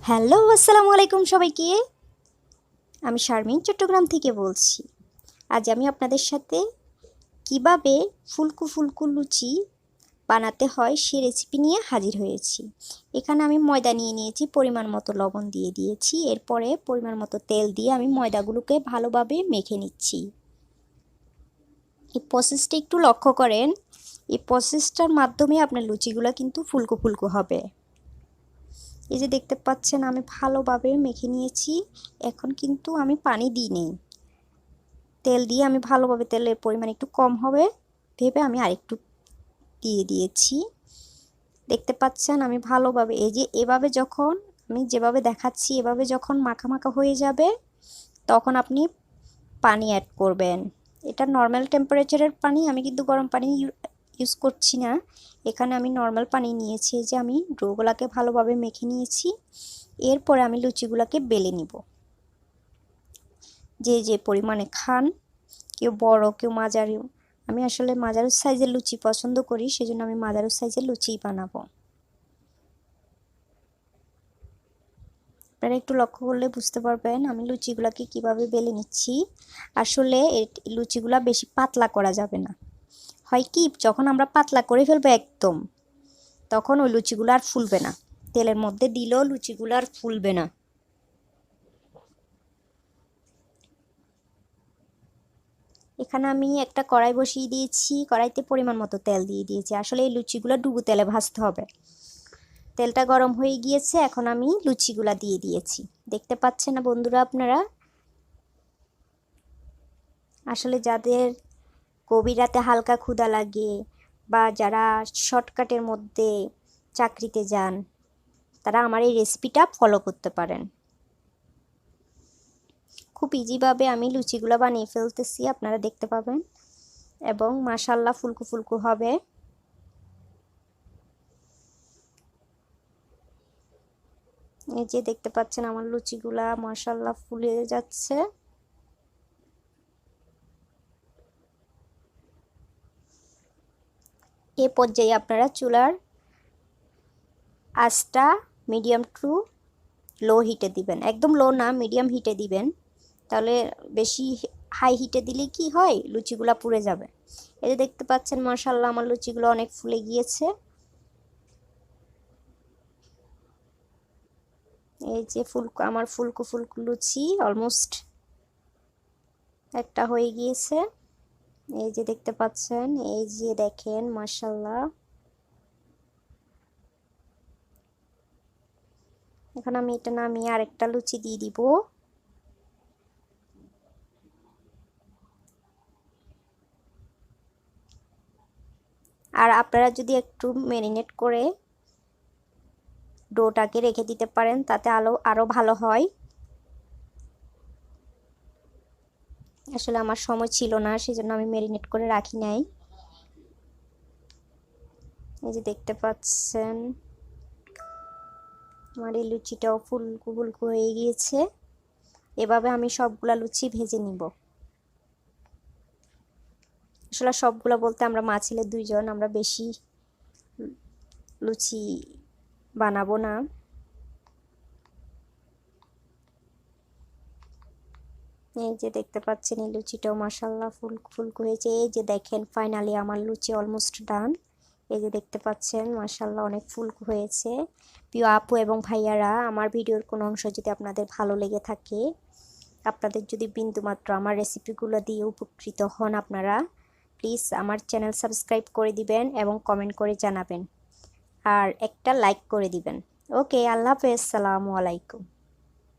Hello, আসসালামু আলাইকুম সবাইকে। আমি শারমিন চট্টগ্রাম থেকে বলছি। আজ আমি আপনাদের সাথে কিভাবে ফুলকো ফুলকো লুচি বানাতে হয় সে রেসিপি নিয়ে হাজির হয়েছি। এখানে আমি ময়দা নিয়ে নিয়েছি, পরিমাণ মতো লবণ দিয়ে দিয়েছি। এরপরে পরিমাণ মতো তেল দিয়ে আমি ময়দাগুলোকে ভালোভাবে মেখে নিচ্ছি। এই প্রসেসটা একটু লক্ষ্য করেন। এই প্রসেসটার মাধ্যমে আপনার লুচিগুলো কিন্তু ফুলকো ফুলকো হবে। এই যে দেখতে পাচ্ছেন আমি ভালোভাবে মেখে নিয়েছি। এখন কিন্তু আমি পানি দিইনি, তেল দিয়ে আমি ভালোভাবে, তেলের পরিমাণ একটু কম হবে ভেবে আমি আরেকটু দিয়ে দিয়েছি। দেখতে পাচ্ছেন আমি ভালোভাবে, এই যে এভাবে যখন আমি যেভাবে দেখাচ্ছি এভাবে যখন মাখা মাখা হয়ে যাবে তখন আপনি পানি অ্যাড করবেন। এটা নর্মাল টেম্পারেচারের পানি, আমি কিন্তু গরম পানি ইউজ করছি না। এখানে আমি নর্মাল পানি নিয়েছি। যে আমি ডোগুলাকে ভালোভাবে মেখে নিয়েছি। এরপরে আমি লুচিগুলাকে বেলে নিব। যে যে পরিমাণে খান, কেউ বড় কেউ মাঝারি, আমি আসলে মাঝারি সাইজের লুচি পছন্দ করি, সেজন্য আমি মাঝারি সাইজের লুচিই বানাবো। আপনারা একটু লক্ষ্য করলে বুঝতে পারবেন আমি লুচিগুলাকে কিভাবে বেলে নিচ্ছি। আসলে লুচিগুলা বেশি পাতলা করা যাবে না। হয় কি, যখন আমরা পাতলা করে ফেলবো একদম, তখন ওই লুচিগুলো আর ফুলবে না। তেলের মধ্যে দিলেও লুচিগুলো আর ফুলবে না। এখানে আমি একটা কড়াই বসিয়ে দিয়েছি, কড়াইতে পরিমাণ মতো তেল দিয়ে দিয়েছি। আসলে এই লুচিগুলো ডুবো তেলে ভাজতে হবে। তেলটা গরম হয়ে গিয়েছে, এখন আমি লুচিগুলা দিয়ে দিয়েছি। দেখতে পাচ্ছেন না বন্ধুরা আপনারা? আসলে যাদের গভীর রাতে হালকা ক্ষুধা লাগে বা যারা শর্টকাটের মধ্যে চাকরিতে যান, তারা আমার এই রেসিপিটা ফলো করতে পারেন। খুব ইজিভাবে আমি লুচিগুলো বানিয়ে ফেলতেছি, আপনারা দেখতে পাবেন। এবং মাশাআল্লাহ ফুলকো ফুলকো হবে। এই যে দেখতে পাচ্ছেন আমার লুচিগুলা মাশাআল্লাহ ফুলে যাচ্ছে। এ পর্যায়ে আপনারা চুলার আঁচটা মিডিয়াম টু লো হিটে দিবেন। একদম লো না, মিডিয়াম হিটে দিবেন। তাহলে বেশি হাই হিটে দিলে কি হয়, লুচিগুলা পুড়ে যাবে। এই যে দেখতে পাচ্ছেন মাশাআল্লাহ আমার লুচিগুলো অনেক ফুলে গিয়েছে। এই যে আমার ফুলকো ফুলকো লুচি অলমোস্ট একটা হয়ে গিয়েছে। এই যে দেখতে পাচ্ছেন, এই যে দেখেন মাশাআল্লাহ। এখন আমি এটা নামিয়ে আরেকটা লুচি দিয়ে দিব। আর আপনারা যদি একটু ম্যারিনেট করে ডোটাকে রেখে দিতে পারেন তাতে আরও ভালো হয়। আসলে আমার সময় ছিল না, সেজন্য আমি ম্যারিনেট করে রাখি নাই। এই যে দেখতে পাচ্ছেন আমার এই লুচিটাও ফুলকো ফুলকো হয়ে গিয়েছে। এভাবে আমি সবগুলা লুচি ভেজে নিব। আসলে সবগুলা বলতে আমরা মা ছেলে দুইজন, আমরা বেশি লুচি বানাবো না। এই যে দেখতে পাচ্ছেন এই লুচিটাও মাশাআল্লাহ ফুলকো ফুলকো হয়েছে। এই যে দেখেন ফাইনালি আমার লুচি অলমোস্ট ডান। এই যে দেখতে পাচ্ছেন মাশাআল্লাহ অনেক ফুলকো হয়েছে। প্রিয় আপু এবং ভাইয়ারা, আমার ভিডিওর কোনো অংশ যদি আপনাদের ভালো লেগে থাকে, আপনাদের যদি বিন্দুমাত্র আমার রেসিপিগুলো দিয়ে উপকৃত হন, আপনারা প্লিজ আমার চ্যানেল সাবস্ক্রাইব করে দিবেন এবং কমেন্ট করে জানাবেন আর একটা লাইক করে দিবেন। ওকে, আল্লাহ হাফেজ, আসসালামু আলাইকুম।